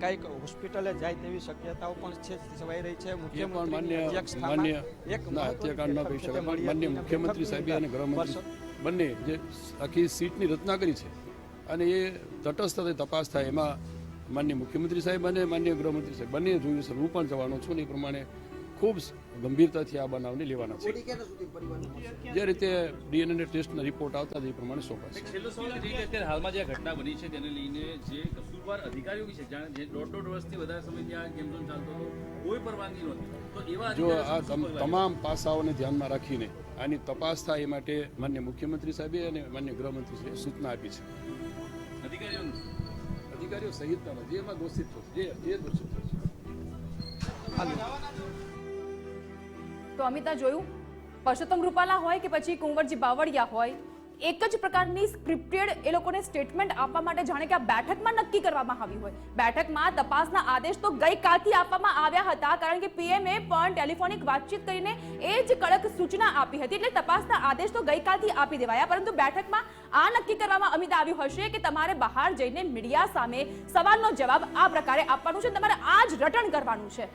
કાંઈક હોસ્પિટલે જાય તેવી શક્યતાઓ પણ છે સવાઈ રહી છે. માન્ય હત્યાકાંડ ન કહી શકાય. માન્ય મુખ્યમંત્રી સાહેબે અને ગૃહમંત્રી બંને જે આખી સીટની રચના કરી છે અને એ તટસ્થ તપાસ થાય એમાં માન્ય મુખ્યમંત્રી સાહેબ અને માન્ય ગૃહમંત્રી સાહેબ બંને જોયું છે. હું પણ જવાનો છું ને એ પ્રમાણે ખૂબ ગંભીરતાથી આ બનાવને લેવાના છે. જે રીતે DNA ટેસ્ટના રિપોર્ટ આવતા એ પ્રમાણે સોંપાશે. છેલ્લો સવાલ એ છે કે હાલમાં જે ઘટના બની છે તેને લઈને જે કસૂરવાર અધિકારીઓ છે જે દોઢ વર્ષથી વધારે સમયથી આ ગેમ ઝોન ચાલતો હતો, કોઈ પરવાનગી નહોતી, તો એવા જો આ તમામ પાસાઓને ધ્યાનમાં રાખીને આની તપાસ થાય એ માટે માન્ય મુખ્યમંત્રી સાહેબે અને માન્ય ગૃહમંત્રી સાહેબે સૂચના આપી છે. અધિકારીઓ સહિતના જે એમાં દોષિત થશે જે દોષિત થશે. તો અમિતા જોયું, પરસોત્તમ રૂપાલા હોય કે પછી કુંવરજી બાવળિયા હોય, એક જ પ્રકારની સ્ક્રિપ્ટેડ એ લોકોને સ્ટેટમેન્ટ આપવા માટે જાણે કે આ બેઠકમાં નક્કી કરવામાં આવી હોય. બેઠકમાં તપાસના આદેશ તો ગઈકાલથી આપવામાં આવ્યા હતા, કારણ કે પીએમએ પણ ટેલિફોનિક વાતચીત કરીને એ જ કડક સૂચના આપી હતી. એટલે તપાસના આદેશ તો ગઈકાલથી આપી દેવાયા, પરંતુ બેઠકમાં આ નક્કી કરવામાં અમિતા આવ્યું હશે કે તમારે બહાર જઈને મીડિયા સામે સવાલનો જવાબ આ પ્રકારે આપવાનું છે, તમારે આ જ રટણ કરવાનું છે.